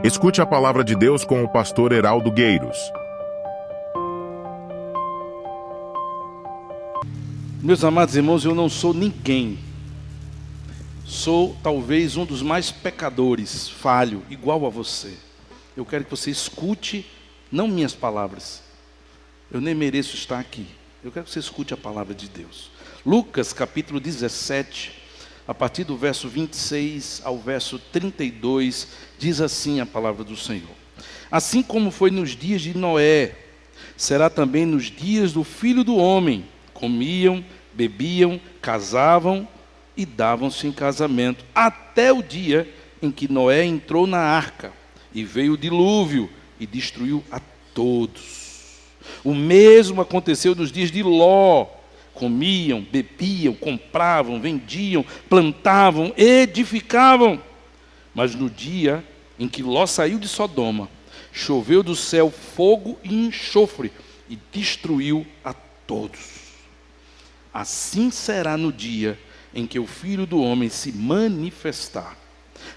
Escute a palavra de Deus com o pastor Heraldo Gueiros. Meus amados irmãos, eu não sou ninguém. Sou talvez um dos mais pecadores, falho, igual a você. Eu quero que você escute, não minhas palavras. Eu nem mereço estar aqui. Eu quero que você escute a palavra de Deus. Lucas capítulo 17, a partir do verso 26 ao verso 32, diz assim a palavra do Senhor. Assim como foi nos dias de Noé, será também nos dias do Filho do Homem. Comiam, bebiam, casavam e davam-se em casamento, até o dia em que Noé entrou na arca, e veio o dilúvio e destruiu a todos. O mesmo aconteceu nos dias de Ló. Comiam, bebiam, compravam, vendiam, plantavam, edificavam. Mas no dia em que Ló saiu de Sodoma, choveu do céu fogo e enxofre e destruiu a todos. Assim será no dia em que o Filho do Homem se manifestar.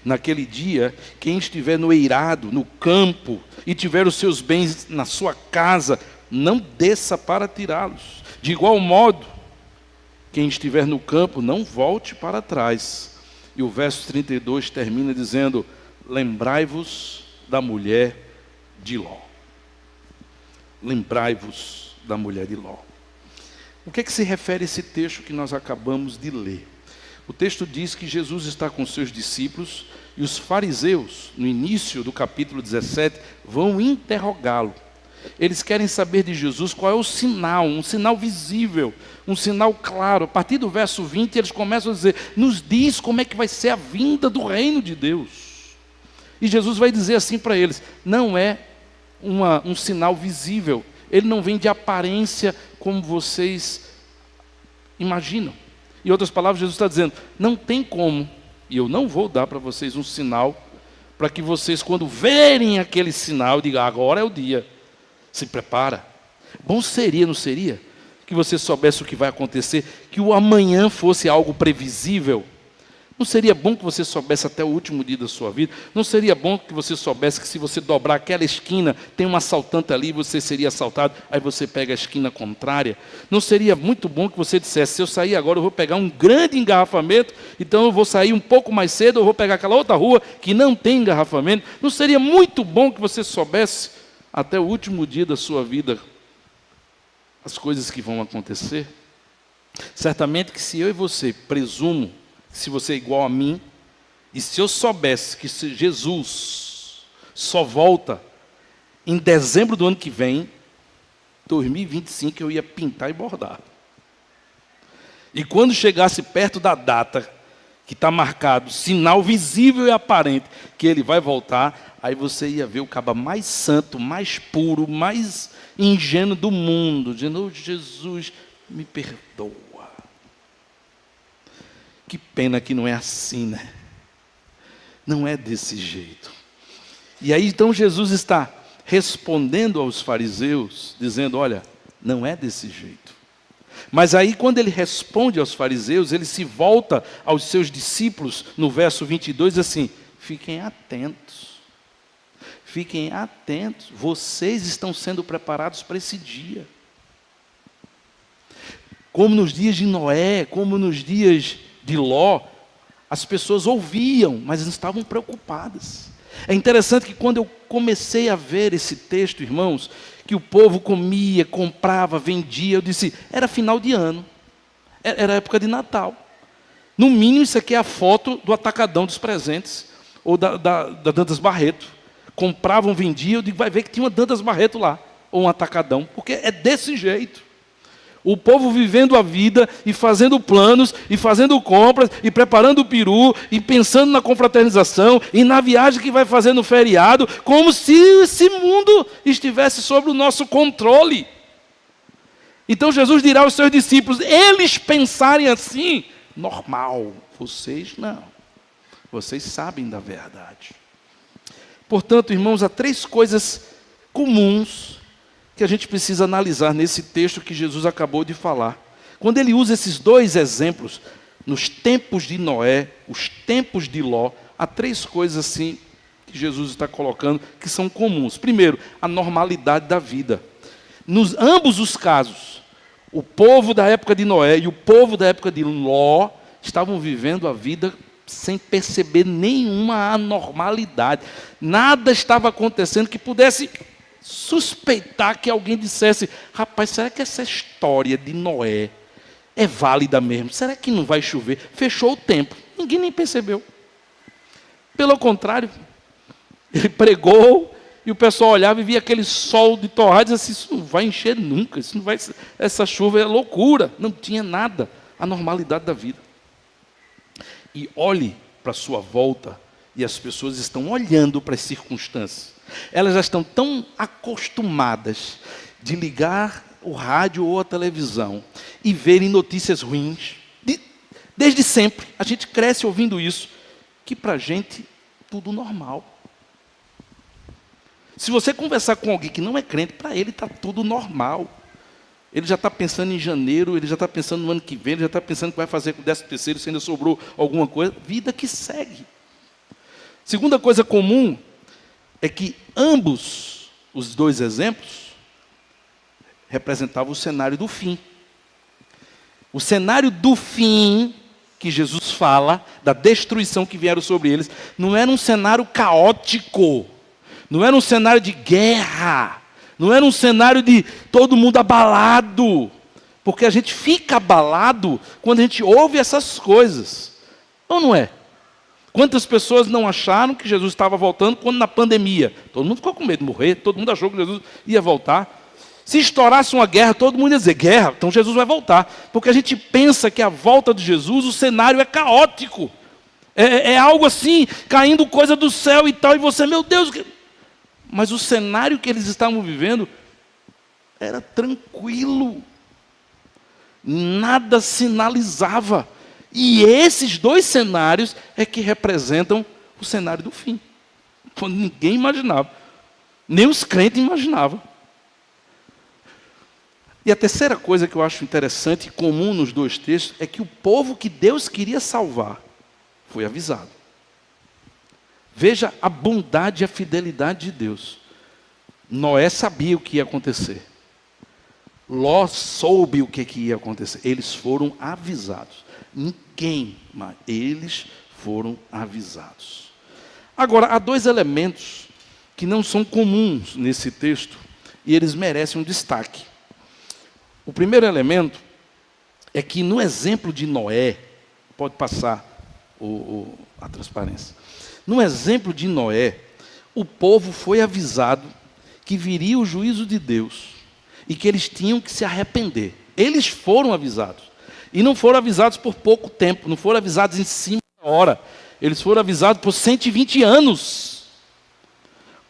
Naquele dia, quem estiver no eirado, no campo, e tiver os seus bens na sua casa, não desça para tirá-los. De igual modo, quem estiver no campo, não volte para trás. E o verso 32 termina dizendo: lembrai-vos da mulher de Ló. Lembrai-vos da mulher de Ló. O que se refere a esse texto que nós acabamos de ler? O texto diz que Jesus está com seus discípulos e os fariseus, no início do capítulo 17, vão interrogá-lo. Eles querem saber de Jesus qual é o sinal, um sinal visível, um sinal claro. A partir do verso 20, eles começam a dizer: nos diz como é que vai ser a vinda do reino de Deus. E Jesus vai dizer assim para eles: não é um sinal visível, ele não vem de aparência como vocês imaginam. Em outras palavras, Jesus está dizendo: não tem como, e eu não vou dar para vocês um sinal, para que vocês, quando verem aquele sinal, digam: agora é o dia. Se prepara. Bom seria, não seria? Que você soubesse o que vai acontecer, que o amanhã fosse algo previsível. Não seria bom que você soubesse até o último dia da sua vida? Não seria bom que você soubesse que se você dobrar aquela esquina, tem um assaltante ali, você seria assaltado, aí você pega a esquina contrária? Não seria muito bom que você dissesse: se eu sair agora, eu vou pegar um grande engarrafamento, então eu vou sair um pouco mais cedo, eu vou pegar aquela outra rua que não tem engarrafamento? Não seria muito bom que você soubesse até o último dia da sua vida as coisas que vão acontecer? Certamente que se eu e você, presumo, se você é igual a mim, e se eu soubesse que Jesus só volta em dezembro do ano que vem, 2025, eu ia pintar e bordar. E quando chegasse perto da data que está marcado, sinal visível e aparente, que ele vai voltar, aí você ia ver o caba mais santo, mais puro, mais ingênuo do mundo, dizendo: oh, Jesus, me perdoa. Que pena que não é assim, né? Não é desse jeito. E aí então Jesus está respondendo aos fariseus, dizendo: olha, não é desse jeito. Mas aí quando ele responde aos fariseus, ele se volta aos seus discípulos, no verso 22, assim: fiquem atentos. Fiquem atentos, vocês estão sendo preparados para esse dia. Como nos dias de Noé, como nos dias de Ló, as pessoas ouviam, mas não estavam preocupadas. É interessante que quando eu comecei a ver esse texto, irmãos, que o povo comia, comprava, vendia, eu disse: era final de ano, era época de Natal. No mínimo isso aqui é a foto do atacadão dos presentes, ou da Dantas Barreto. Compravam, vendiam, eu digo: vai ver que tinha uma Dantas Barreto lá, ou um atacadão, porque é desse jeito. O povo vivendo a vida, e fazendo planos, e fazendo compras, e preparando o peru, e pensando na confraternização, e na viagem que vai fazer no feriado, como se esse mundo estivesse sob o nosso controle. Então Jesus dirá aos seus discípulos: eles pensarem assim, normal, vocês não. Vocês sabem da verdade. Portanto, irmãos, há três coisas comuns que a gente precisa analisar nesse texto que Jesus acabou de falar. Quando ele usa esses dois exemplos, nos tempos de Noé, os tempos de Ló, há três coisas assim que Jesus está colocando, que são comuns. Primeiro, a normalidade da vida. Nos ambos os casos, o povo da época de Noé e o povo da época de Ló estavam vivendo a vida sem perceber nenhuma anormalidade. Nada estava acontecendo que pudesse suspeitar que alguém dissesse: rapaz, será que essa história de Noé é válida mesmo? Será que não vai chover? Fechou o tempo. Ninguém nem percebeu. Pelo contrário, ele pregou e o pessoal olhava e via aquele sol de torrar e dizia assim: isso não vai encher nunca, isso não vai, essa chuva é loucura. Não tinha nada, a normalidade da vida. E olhe para a sua volta e as pessoas estão olhando para as circunstâncias. Elas já estão tão acostumadas de ligar o rádio ou a televisão e verem notícias ruins, desde sempre. A gente cresce ouvindo isso, que para a gente tudo normal. Se você conversar com alguém que não é crente, para ele está tudo normal. Ele já está pensando em janeiro, ele já está pensando no ano que vem, ele já está pensando o que vai fazer com o 13º, se ainda sobrou alguma coisa. Vida que segue. Segunda coisa comum é que ambos, os dois exemplos, representavam o cenário do fim. O cenário do fim, que Jesus fala, da destruição que vieram sobre eles, não era um cenário caótico, não era um cenário de guerra, não era um cenário de todo mundo abalado, porque a gente fica abalado quando a gente ouve essas coisas, ou não é? Quantas pessoas não acharam que Jesus estava voltando quando na pandemia? Todo mundo ficou com medo de morrer, todo mundo achou que Jesus ia voltar. Se estourasse uma guerra, todo mundo ia dizer: guerra, então Jesus vai voltar. Porque a gente pensa que a volta de Jesus, o cenário é caótico. É algo assim, caindo coisa do céu e tal, e você, meu Deus... Mas o cenário que eles estavam vivendo era tranquilo. Nada sinalizava. E esses dois cenários é que representam o cenário do fim. Quando ninguém imaginava. Nem os crentes imaginavam. E a terceira coisa que eu acho interessante e comum nos dois textos é que o povo que Deus queria salvar foi avisado. Veja a bondade e a fidelidade de Deus. Noé sabia o que ia acontecer. Ló soube o que ia acontecer. Eles foram avisados. Ninguém, mas eles foram avisados. Agora, há dois elementos que não são comuns nesse texto e eles merecem um destaque. O primeiro elemento é que no exemplo de Noé, pode passar a transparência. No exemplo de Noé, o povo foi avisado que viria o juízo de Deus e que eles tinham que se arrepender. Eles foram avisados. E não foram avisados por pouco tempo, não foram avisados em cima da hora. Eles foram avisados por 120 anos.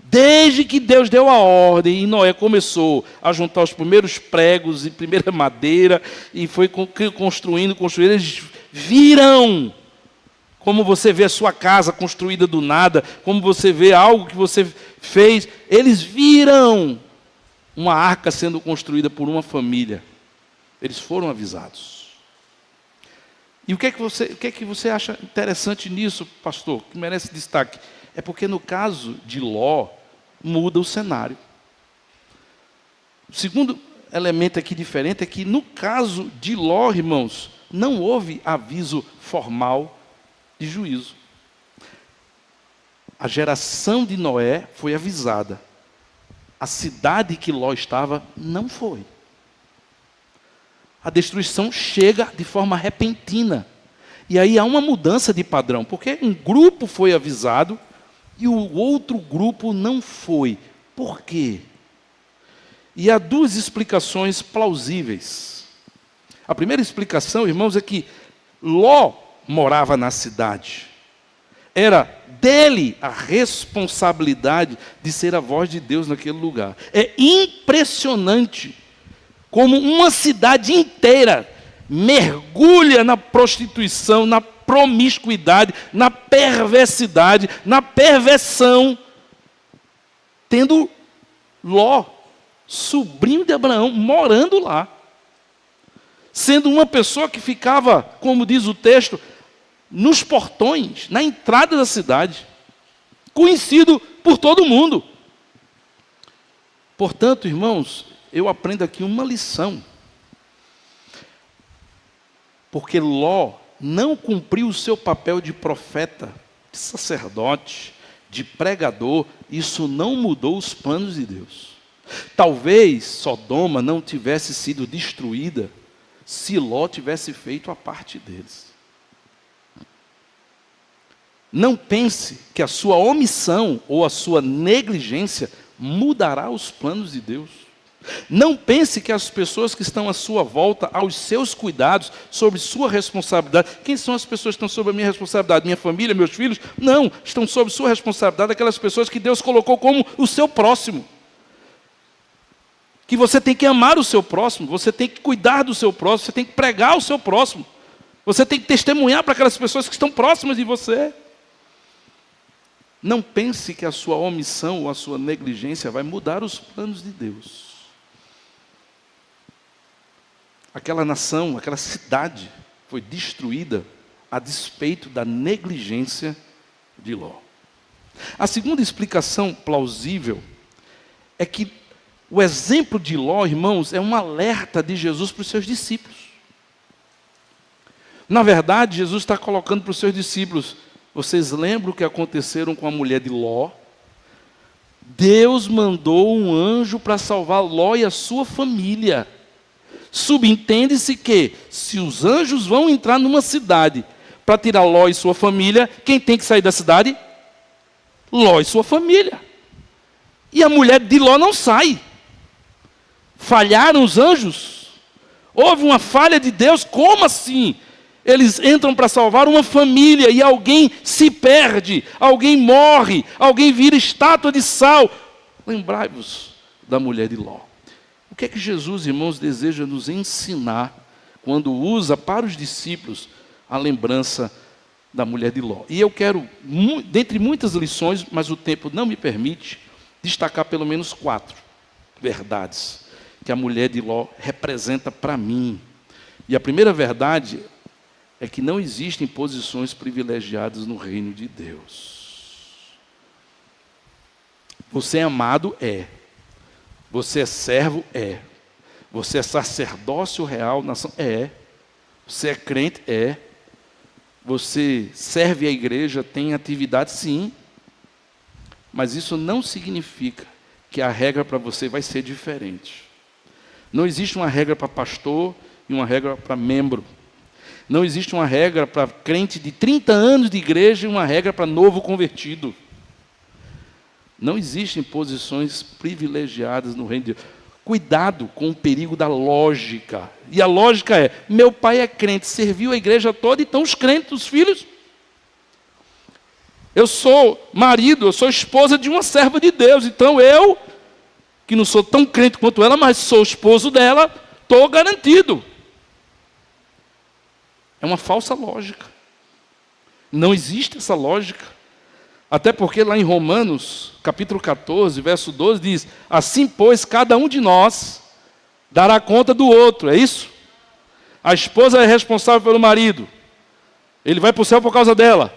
Desde que Deus deu a ordem e Noé começou a juntar os primeiros pregos e primeira madeira e foi construindo, eles viram. Como você vê a sua casa construída do nada, como você vê algo que você fez, eles viram uma arca sendo construída por uma família. Eles foram avisados. E o que é que você acha interessante nisso, pastor, que merece destaque? É porque no caso de Ló, muda o cenário. O segundo elemento aqui diferente é que no caso de Ló, irmãos, não houve aviso formal de juízo. A geração de Noé foi avisada. A cidade que Ló estava não foi. A destruição chega de forma repentina. E aí há uma mudança de padrão, porque um grupo foi avisado e o outro grupo não foi. Por quê? E há duas explicações plausíveis. A primeira explicação, irmãos, é que Ló morava na cidade. Era dele a responsabilidade de ser a voz de Deus naquele lugar. É impressionante como uma cidade inteira mergulha na prostituição, na promiscuidade, na perversidade, na perversão, tendo Ló, sobrinho de Abraão, morando lá. Sendo uma pessoa que ficava, como diz o texto, nos portões, na entrada da cidade. conhecido por todo mundo. Portanto, irmãos, eu aprendo aqui uma lição. Porque Ló não cumpriu o seu papel de profeta, de sacerdote, de pregador. Isso não mudou os planos de Deus. Talvez Sodoma não tivesse sido destruída se Ló tivesse feito a parte deles. Não pense que a sua omissão ou a sua negligência mudará os planos de Deus. Não pense que as pessoas que estão à sua volta, aos seus cuidados, sobre sua responsabilidade. Quem são as pessoas que estão sob a minha responsabilidade? Minha família, meus filhos? Não, estão sob sua responsabilidade aquelas pessoas que Deus colocou como o seu próximo. Que você tem que amar o seu próximo, você tem que cuidar do seu próximo, você tem que pregar o seu próximo. Você tem que testemunhar para aquelas pessoas que estão próximas de você. Não pense que a sua omissão ou a sua negligência vai mudar os planos de Deus. Aquela nação, aquela cidade foi destruída a despeito da negligência de Ló. A segunda explicação plausível é que o exemplo de Ló, irmãos, é um alerta de Jesus para os seus discípulos. Na verdade, Jesus está colocando para os seus discípulos: vocês lembram o que aconteceram com a mulher de Ló? Deus mandou um anjo para salvar Ló e a sua família. Subentende-se que, se os anjos vão entrar numa cidade para tirar Ló e sua família, quem tem que sair da cidade? Ló e sua família. E a mulher de Ló não sai. Falharam os anjos? Houve uma falha de Deus? Como assim? Eles entram para salvar uma família e alguém se perde, alguém morre, alguém vira estátua de sal. Lembrai-vos da mulher de Ló. O que é que Jesus, irmãos, deseja nos ensinar quando usa para os discípulos a lembrança da mulher de Ló? E eu quero, dentre muitas lições, mas o tempo não me permite, destacar pelo menos 4 verdades que a mulher de Ló representa para mim. E a primeira verdade é que não existem posições privilegiadas no reino de Deus. Você é amado? É. Você é servo? É. Você é sacerdócio real, nação? É. Você é crente? É. Você serve a igreja, tem atividade? Sim. Mas isso não significa que a regra para você vai ser diferente. Não existe uma regra para pastor e uma regra para membro. Não existe uma regra para crente de 30 anos de igreja e uma regra para novo convertido. Não existem posições privilegiadas no reino de Deus. Cuidado com o perigo da lógica. E a lógica é: meu pai é crente, serviu a igreja toda, então os crentes, os filhos. Eu sou marido, eu sou esposa de uma serva de Deus, então eu, que não sou tão crente quanto ela, mas sou esposo dela, estou garantido. É uma falsa lógica. Não existe essa lógica. Até porque lá em Romanos, capítulo 14, verso 12, diz: assim, pois, cada um de nós dará conta do outro. É isso? A esposa é responsável pelo marido. Ele vai para o céu por causa dela.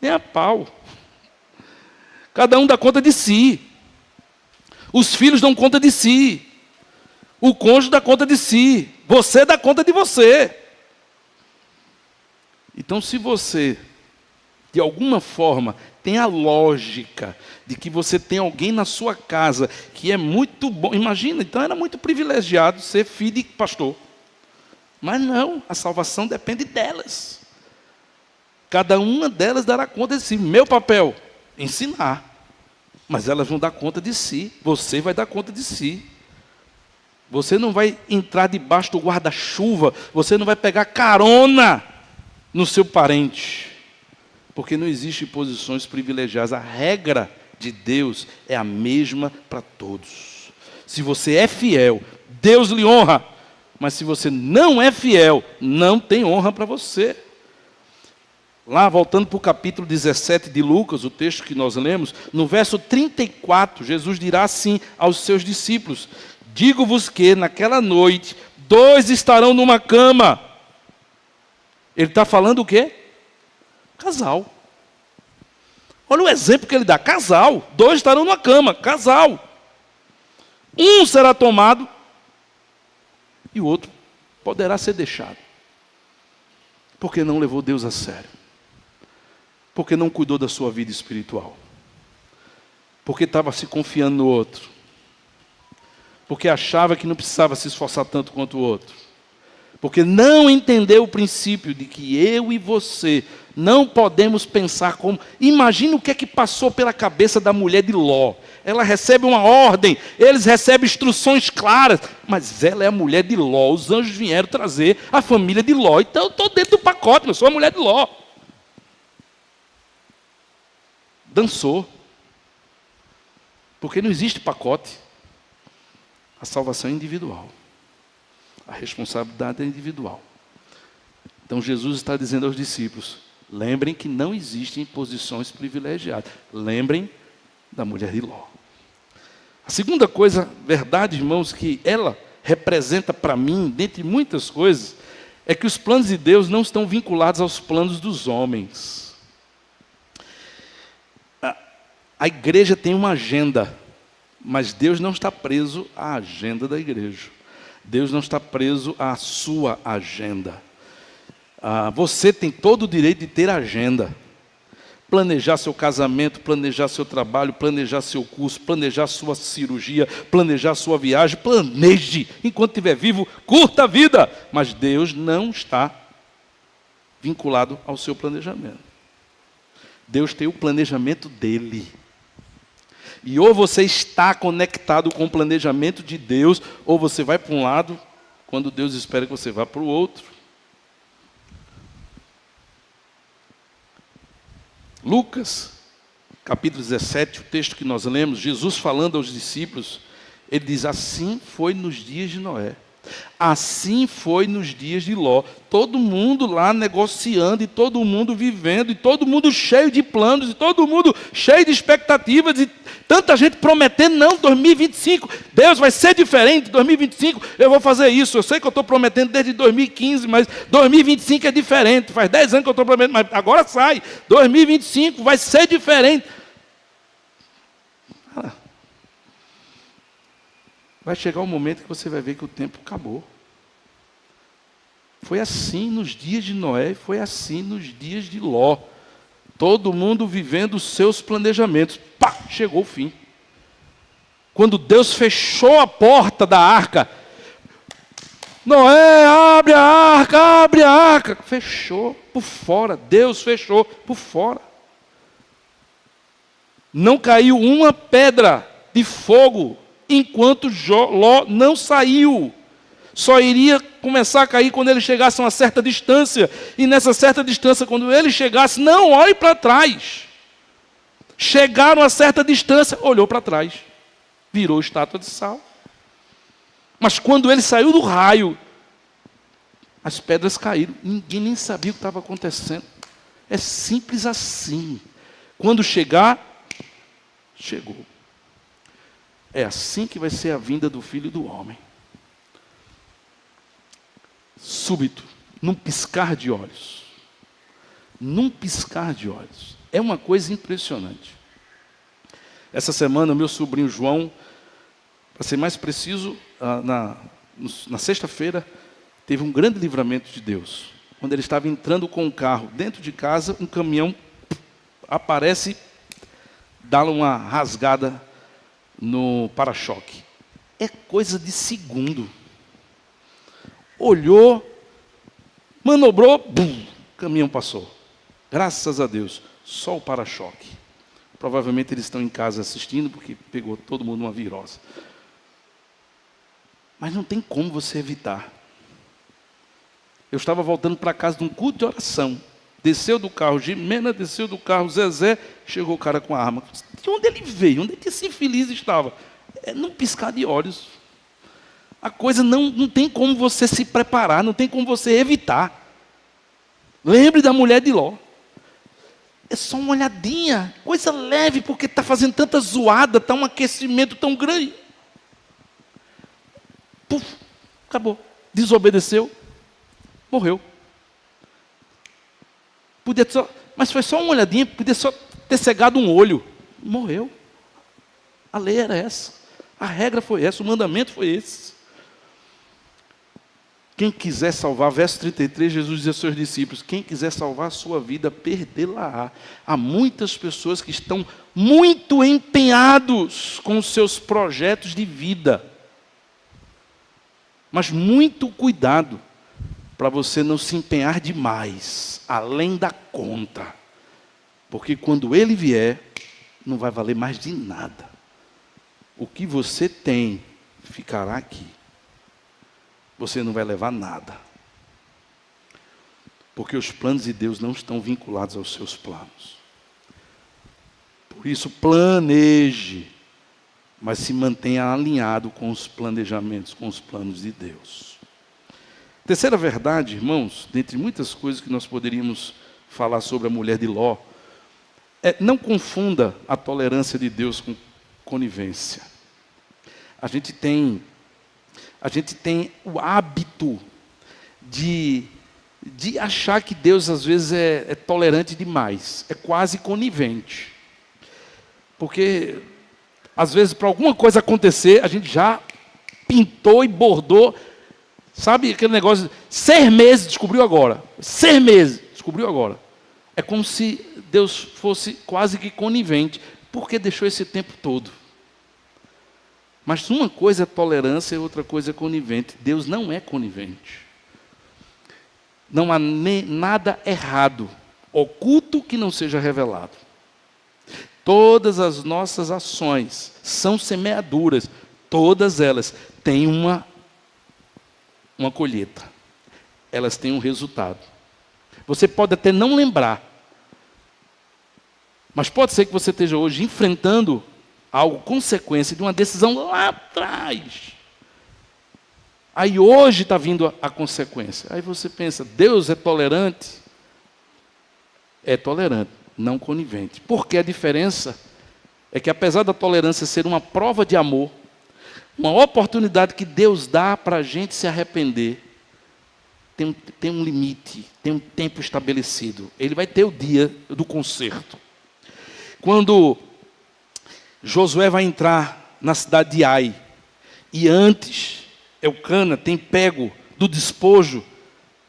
Nem a pau. Cada um dá conta de si. Os filhos dão conta de si. O cônjuge dá conta de si. Você dá conta de você. Então, se você, de alguma forma, tem a lógica de que você tem alguém na sua casa que é muito bom. Imagina, então era muito privilegiado ser filho de pastor. Mas não, a salvação depende delas. Cada uma delas dará conta de si. Meu papel, ensinar. Mas elas vão dar conta de si. Você vai dar conta de si. Você não vai entrar debaixo do guarda-chuva. Você não vai pegar carona no seu parente. Porque não existe posições privilegiadas. A regra de Deus é a mesma para todos. Se você é fiel, Deus lhe honra. Mas se você não é fiel, não tem honra para você. Lá, voltando para o capítulo 17 de Lucas, o texto que nós lemos, no verso 34, Jesus dirá assim aos seus discípulos: digo-vos que naquela noite 2 estarão numa cama. Ele está falando o quê? Casal. Olha o exemplo que ele dá. Casal. 2 estarão numa cama. Casal. Um será tomado e o outro poderá ser deixado. Porque não levou Deus a sério. Porque não cuidou da sua vida espiritual. Porque estava se confiando no outro. Porque achava que não precisava se esforçar tanto quanto o outro. Porque não entendeu o princípio de que eu e você não podemos pensar como... Imagina o que é que passou pela cabeça da mulher de Ló. Ela recebe uma ordem, eles recebem instruções claras, mas ela é a mulher de Ló. Os anjos vieram trazer a família de Ló. Então eu estou dentro do pacote, eu sou a mulher de Ló. Dançou. Porque não existe pacote. A salvação é individual. A responsabilidade é individual. Então Jesus está dizendo aos discípulos, lembrem que não existem posições privilegiadas. Lembrem da mulher de Ló. A segunda coisa, verdade, irmãos, que ela representa para mim, dentre muitas coisas, é que os planos de Deus não estão vinculados aos planos dos homens. A igreja tem uma agenda, mas Deus não está preso à agenda da igreja. Deus não está preso à sua agenda. Você tem todo o direito de ter agenda. Planejar seu casamento, planejar seu trabalho, planejar seu curso, planejar sua cirurgia, planejar sua viagem. Planeje. Enquanto estiver vivo, curta a vida. Mas Deus não está vinculado ao seu planejamento. Deus tem o planejamento dele. E ou você está conectado com o planejamento de Deus, ou você vai para um lado, quando Deus espera que você vá para o outro. Lucas, capítulo 17, o texto que nós lemos, Jesus falando aos discípulos, ele diz, assim foi nos dias de Noé. Assim foi nos dias de Ló. Todo mundo lá negociando, e todo mundo vivendo, e todo mundo cheio de planos, e todo mundo cheio de expectativas, e tanta gente prometendo, não, 2025, Deus vai ser diferente, 2025 eu vou fazer isso. Eu sei que eu estou prometendo desde 2015, mas 2025 é diferente. Faz 10 anos que eu estou prometendo, mas agora sai. 2025 vai ser diferente. Vai chegar um momento que você vai ver que o tempo acabou. Foi assim nos dias de Noé, foi assim nos dias de Ló. Todo mundo vivendo os seus planejamentos. Pá, chegou o fim. Quando Deus fechou a porta da arca, Noé, abre a arca, abre a arca. Fechou por fora, Deus fechou por fora. Não caiu uma pedra de fogo enquanto Ló não saiu. Só iria começar a cair quando ele chegasse a uma certa distância. E nessa certa distância, quando ele chegasse, não olhe para trás. Chegaram a certa distância, olhou para trás. Virou estátua de sal. Mas quando ele saiu do raio, as pedras caíram. Ninguém nem sabia o que estava acontecendo. É simples assim. Quando chegar, chegou. É assim que vai ser a vinda do Filho do Homem. Súbito, num piscar de olhos. Num piscar de olhos. É uma coisa impressionante. Essa semana, o meu sobrinho João, para ser mais preciso, na sexta-feira, teve um grande livramento de Deus. Quando ele estava entrando com o carro dentro de casa, um caminhão aparece, dá uma rasgada no para-choque. É coisa de segundo. Olhou, manobrou, bum, o caminhão passou. Graças a Deus, só o para-choque. Provavelmente eles estão em casa assistindo, porque pegou todo mundo uma virose. Mas não tem como você evitar. Eu estava voltando para casa de um culto de oração. Desceu do carro Jimena, desceu do carro Zezé, chegou o cara com a arma. De onde ele veio? Onde é que esse infeliz estava? É num piscar de olhos. A coisa não tem como você se preparar, não tem como você evitar. Lembre da mulher de Ló. É só uma olhadinha, coisa leve, porque está fazendo tanta zoada, está um aquecimento tão grande. Puf, acabou. Desobedeceu, morreu. Podia só, mas foi só uma olhadinha, podia só ter cegado um olho. Morreu. A lei era essa. A regra foi essa, o mandamento foi esse. Quem quiser salvar, verso 33, Jesus diz aos seus discípulos, quem quiser salvar a sua vida, perdê-la-á. Há muitas pessoas que estão muito empenhados com os seus projetos de vida. Mas muito cuidado para você não se empenhar demais, além da conta. Porque quando ele vier, não vai valer mais de nada. O que você tem ficará aqui. Você não vai levar nada. Porque os planos de Deus não estão vinculados aos seus planos. Por isso, planeje, mas se mantenha alinhado com os planejamentos, com os planos de Deus. Terceira verdade, irmãos, dentre muitas coisas que nós poderíamos falar sobre a mulher de Ló, não confunda a tolerância de Deus com conivência. A gente tem o hábito de achar que Deus às vezes é tolerante demais, é quase conivente. Porque às vezes para alguma coisa acontecer, a gente já pintou e bordou, sabe aquele negócio, 6 meses descobriu agora, 6 meses descobriu agora. É como se Deus fosse quase que conivente, porque deixou esse tempo todo. Mas uma coisa é tolerância e outra coisa é conivente. Deus não é conivente. Não há nada errado, oculto que não seja revelado. Todas as nossas ações são semeaduras. Todas elas têm uma colheita. Elas têm um resultado. Você pode até não lembrar. Mas pode ser que você esteja hoje enfrentando algo, consequência de uma decisão lá atrás. Aí hoje está vindo a consequência. Aí você pensa, Deus é tolerante? É tolerante, não conivente. Porque a diferença é que apesar da tolerância ser uma prova de amor, uma oportunidade que Deus dá para a gente se arrepender, tem um limite, tem um tempo estabelecido. Ele vai ter o dia do conserto. Quando Josué vai entrar na cidade de Ai, e antes Eucana tem pego do despojo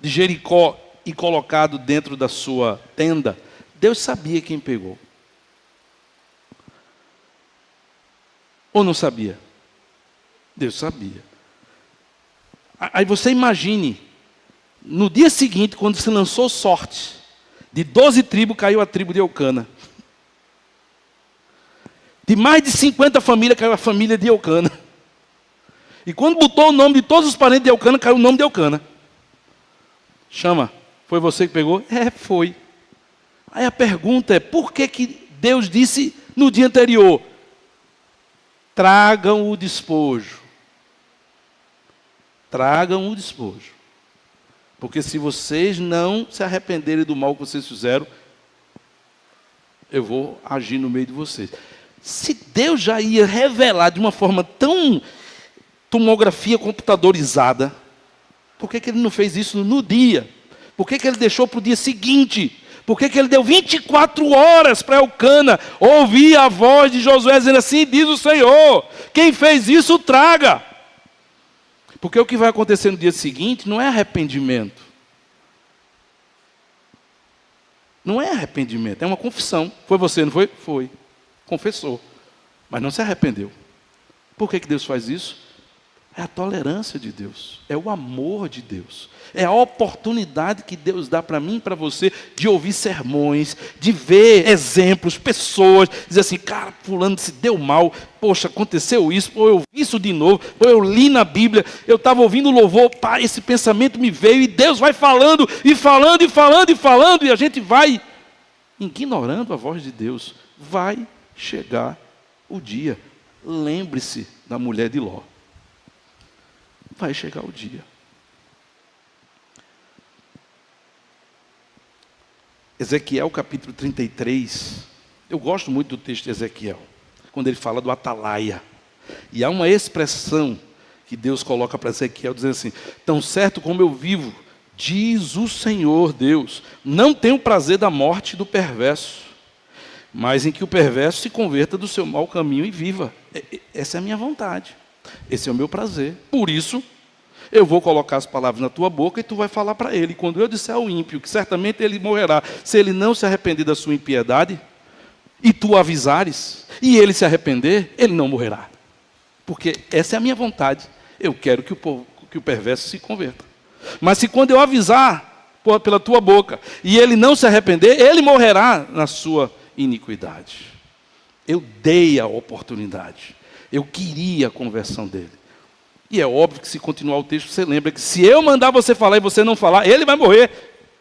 de Jericó e colocado dentro da sua tenda, Deus sabia quem pegou. Ou não sabia? Deus sabia. Aí você imagine, no dia seguinte, quando se lançou sorte, de 12 tribos caiu a tribo de Eucana. De mais de 50 famílias caiu a família de Eucana. E quando botou o nome de todos os parentes de Eucana, caiu o nome de Eucana. Chama, foi você que pegou? Foi. Aí a pergunta é, por que Deus disse no dia anterior, tragam o despojo? Tragam o despojo. Porque se vocês não se arrependerem do mal que vocês fizeram, eu vou agir no meio de vocês. Se Deus já ia revelar de uma forma tão tomografia computadorizada, por que Ele não fez isso no dia? Por que Ele deixou para o dia seguinte? Por que Ele deu 24 horas para Eucana ouvir a voz de Josué dizendo assim, diz o Senhor, quem fez isso traga. Porque o que vai acontecer no dia seguinte não é arrependimento. Não é arrependimento, é uma confissão. Foi você, não foi? Foi. Confessou, mas não se arrependeu. Por que Deus faz isso? É a tolerância de Deus, é o amor de Deus, é a oportunidade que Deus dá para mim e para você de ouvir sermões, de ver exemplos, pessoas, dizer assim, cara, fulano se deu mal, poxa, aconteceu isso, ou eu vi isso de novo, ou eu li na Bíblia, eu estava ouvindo louvor, pá, esse pensamento me veio e Deus vai falando, e falando, e falando, e falando, e a gente vai ignorando a voz de Deus. Vai chegar o dia. Lembre-se da mulher de Ló. Vai chegar o dia. Ezequiel capítulo 33. Eu gosto muito do texto de Ezequiel, quando ele fala do atalaia. E há uma expressão que Deus coloca para Ezequiel, dizendo assim, tão certo como eu vivo, diz o Senhor Deus, não tenho prazer da morte do perverso, mas em que o perverso se converta do seu mau caminho e viva. Essa é a minha vontade. Esse é o meu prazer. Por isso, eu vou colocar as palavras na tua boca e tu vai falar para ele. Quando eu disser ao ímpio que certamente ele morrerá, se ele não se arrepender da sua impiedade, e tu avisares, e ele se arrepender, ele não morrerá. Porque essa é a minha vontade. Eu quero que o perverso se converta. Mas se quando eu avisar pela tua boca, e ele não se arrepender, ele morrerá na sua iniquidade. Eu dei a oportunidade. Eu queria a conversão dele. E é óbvio que se continuar o texto, você lembra que se eu mandar você falar e você não falar, ele vai morrer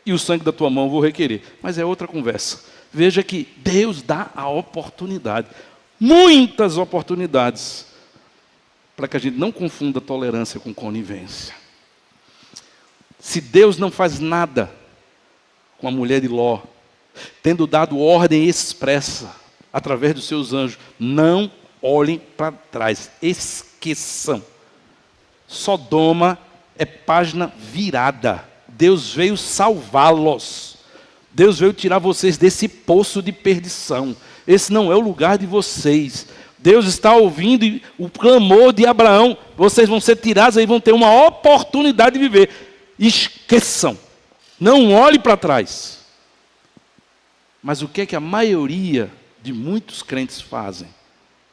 e o sangue da tua mão eu vou requerer. Mas é outra conversa. Veja que Deus dá a oportunidade. Muitas oportunidades. Para que a gente não confunda tolerância com conivência. Se Deus não faz nada com a mulher de Ló, tendo dado ordem expressa, através dos seus anjos, não olhem para trás, esqueçam. Sodoma é página virada. Deus veio salvá-los. Deus veio tirar vocês desse poço de perdição. Esse não é o lugar de vocês. Deus está ouvindo o clamor de Abraão. Vocês vão ser tirados e vão ter uma oportunidade de viver. Esqueçam. Não olhe para trás. Mas o que é que a maioria de muitos crentes fazem?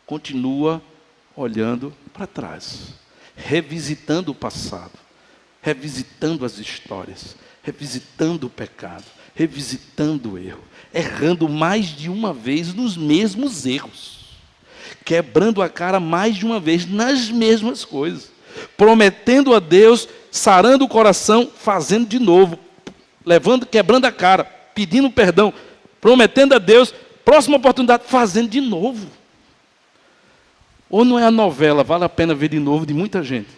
Continua olhando para trás, revisitando o passado, revisitando as histórias, revisitando o pecado, revisitando o erro, errando mais de uma vez nos mesmos erros, quebrando a cara mais de uma vez nas mesmas coisas, prometendo a Deus, sarando o coração, fazendo de novo, quebrando a cara, pedindo perdão, prometendo a Deus, próxima oportunidade, fazendo de novo. Ou não é a novela, vale a pena ver de novo, de muita gente?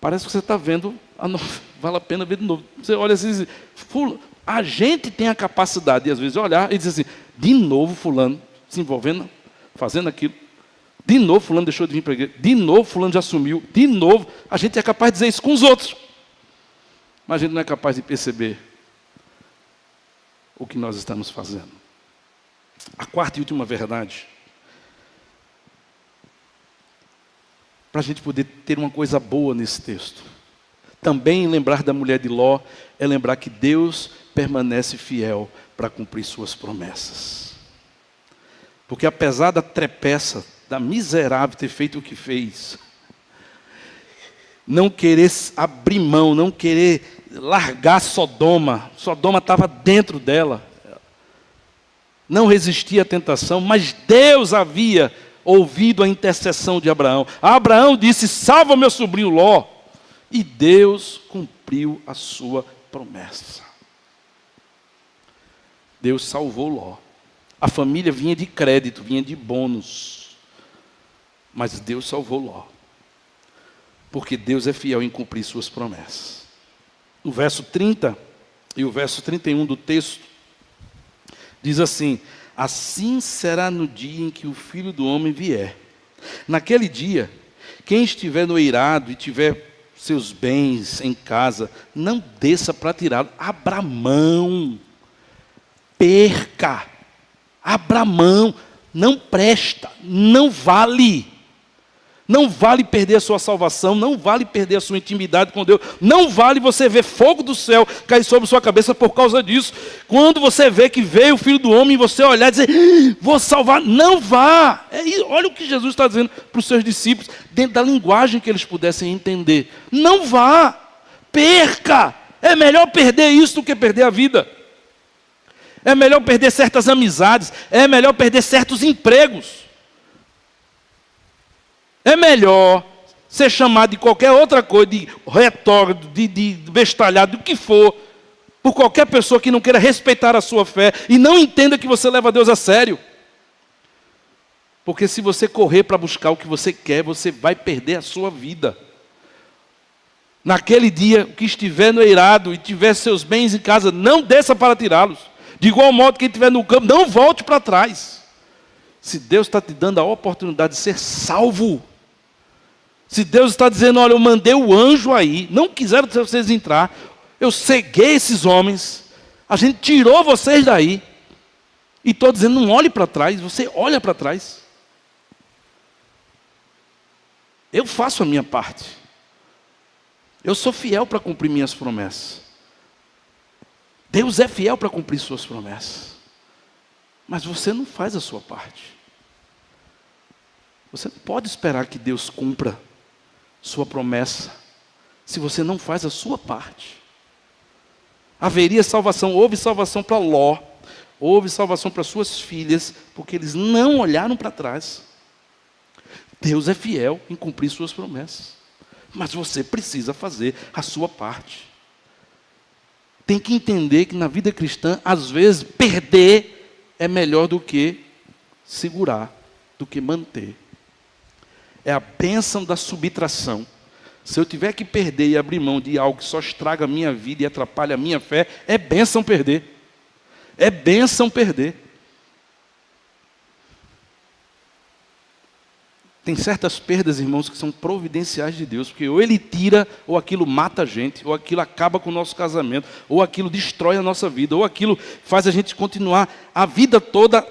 Parece que você está vendo a novela, vale a pena ver de novo. Você olha assim e diz, a gente tem a capacidade de às vezes olhar e dizer assim, de novo fulano se envolvendo, fazendo aquilo. De novo fulano deixou de vir para a igreja. De novo fulano já sumiu. De novo, a gente é capaz de dizer isso com os outros. Mas a gente não é capaz de perceber o que nós estamos fazendo. A quarta e última verdade, para a gente poder ter uma coisa boa nesse texto. Também lembrar da mulher de Ló é lembrar que Deus permanece fiel para cumprir suas promessas. Porque apesar da trepeça, da miserável ter feito o que fez, não querer abrir mão, não querer largar Sodoma estava dentro dela, não resistia à tentação, mas Deus havia ouvido a intercessão de Abraão. Abraão disse, salva meu sobrinho Ló. E Deus cumpriu a sua promessa. Deus salvou Ló. A família vinha de crédito, vinha de bônus. Mas Deus salvou Ló. Porque Deus é fiel em cumprir suas promessas. O verso 30 e o verso 31 do texto diz assim, assim será no dia em que o Filho do Homem vier. Naquele dia, quem estiver no eirado e tiver seus bens em casa, não desça para tirá-lo. Abra mão. Perca. Abra mão. Não presta. Não vale. Não vale perder a sua salvação, não vale perder a sua intimidade com Deus, não vale você ver fogo do céu cair sobre sua cabeça por causa disso. Quando você vê que veio o Filho do Homem, você olhar e dizer, vou salvar, não vá. Olha o que Jesus está dizendo para os seus discípulos, dentro da linguagem que eles pudessem entender. Não vá, perca. É melhor perder isso do que perder a vida. É melhor perder certas amizades, é melhor perder certos empregos. É melhor ser chamado de qualquer outra coisa, de retórgrado, de bestalhado, do que for, por qualquer pessoa que não queira respeitar a sua fé e não entenda que você leva Deus a sério. Porque se você correr para buscar o que você quer, você vai perder a sua vida. Naquele dia, o que estiver no eirado e tiver seus bens em casa, não desça para tirá-los. De igual modo, quem estiver no campo, não volte para trás. Se Deus está te dando a oportunidade de ser salvo, se Deus está dizendo, olha, eu mandei o anjo aí, não quiseram vocês entrar, eu ceguei esses homens, a gente tirou vocês daí, E estou dizendo, não olhe para trás, você olha para trás. Eu faço a minha parte. Eu sou fiel para cumprir minhas promessas. Deus é fiel para cumprir suas promessas. Mas você não faz a sua parte. Você não pode esperar que Deus cumpra sua promessa se você não faz a sua parte. Haveria salvação, houve salvação para Ló, houve salvação para suas filhas, porque eles não olharam para trás. Deus é fiel em cumprir suas promessas, mas você precisa fazer a sua parte. Tem que entender que na vida cristã, às vezes, perder é melhor do que segurar, do que manter. É a bênção da subtração. Se eu tiver que perder e abrir mão de algo que só estraga a minha vida e atrapalha a minha fé, é bênção perder. É bênção perder. Tem certas perdas, irmãos, que são providenciais de Deus, porque ou Ele tira, ou aquilo mata a gente, ou aquilo acaba com o nosso casamento, ou aquilo destrói a nossa vida, ou aquilo faz a gente continuar a vida toda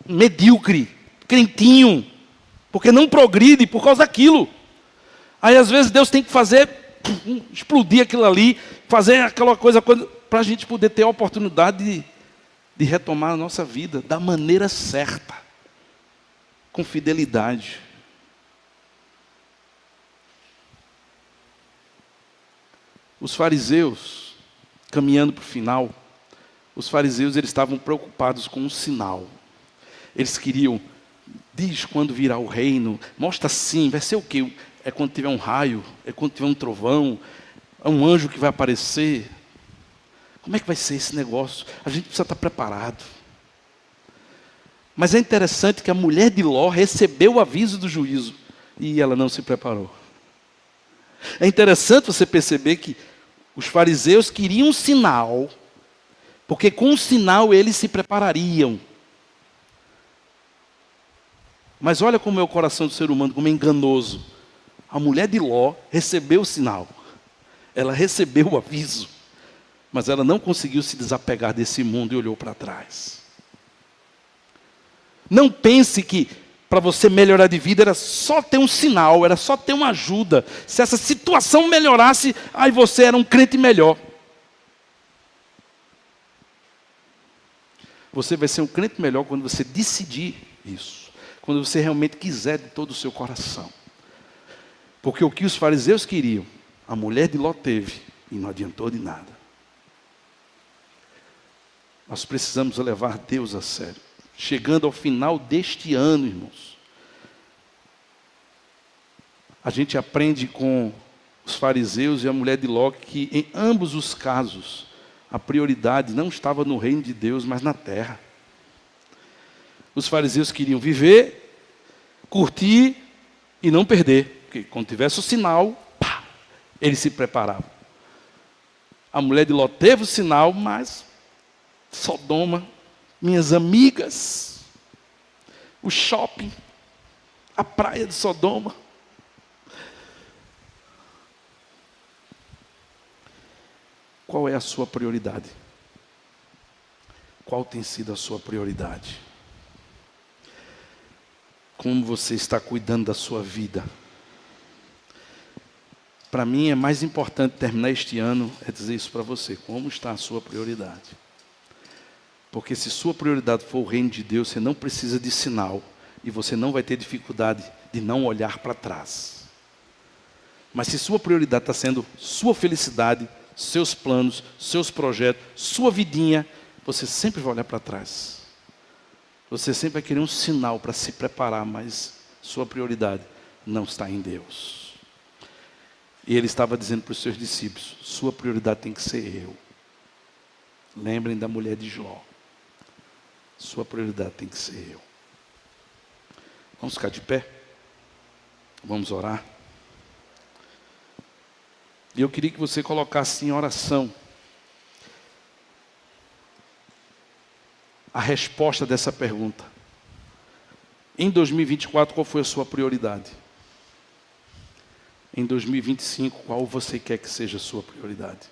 medíocre, crentinho, porque não progride por causa daquilo. Aí às vezes Deus tem que fazer, explodir aquilo ali, fazer aquela coisa para a gente poder ter a oportunidade de retomar a nossa vida da maneira certa, com fidelidade. Os fariseus, caminhando para o final, os fariseus eles estavam preocupados com um sinal. Eles queriam, diz quando virá o reino, mostra assim, vai ser o quê? É quando tiver um raio, é quando tiver um trovão, é um anjo que vai aparecer. Como é que vai ser esse negócio? A gente precisa estar preparado. Mas é interessante que a mulher de Ló recebeu o aviso do juízo e ela não se preparou. É interessante você perceber que os fariseus queriam um sinal, porque com o sinal eles se preparariam. Mas olha como é o coração do ser humano, como é enganoso. A mulher de Ló recebeu o sinal, ela recebeu o aviso, mas ela não conseguiu se desapegar desse mundo e olhou para trás. Não pense que para você melhorar de vida era só ter um sinal, era só ter uma ajuda. Se essa situação melhorasse, aí você era um crente melhor. Você vai ser um crente melhor quando você decidir isso, quando você realmente quiser de todo o seu coração. Porque o que os fariseus queriam, a mulher de Ló teve, e não adiantou de nada. Nós precisamos levar Deus a sério. Chegando ao final deste ano, irmãos, a gente aprende com os fariseus e a mulher de Ló que em ambos os casos, a prioridade não estava no reino de Deus, mas na terra. Os fariseus queriam viver, curtir e não perder. Porque quando tivesse o sinal, pá, eles se preparavam. A mulher de Ló teve o sinal, mas Sodoma, minhas amigas, o shopping, a praia de Sodoma. Qual é a sua prioridade? Qual tem sido a sua prioridade? Como você está cuidando da sua vida? Para mim é mais importante terminar este ano, é dizer isso para você, como está a sua prioridade. Porque se sua prioridade for o reino de Deus, você não precisa de sinal, e você não vai ter dificuldade de não olhar para trás. Mas se sua prioridade está sendo sua felicidade, seus planos, seus projetos, sua vidinha, você sempre vai olhar para trás. Você sempre vai querer um sinal para se preparar, mas sua prioridade não está em Deus. E ele estava dizendo para os seus discípulos, sua prioridade tem que ser eu. Lembrem da mulher de Jó. Sua prioridade tem que ser eu. Vamos ficar de pé? Vamos orar? E eu queria que você colocasse em oração a resposta dessa pergunta. Em 2024, qual foi a sua prioridade? Em 2025, qual você quer que seja a sua prioridade?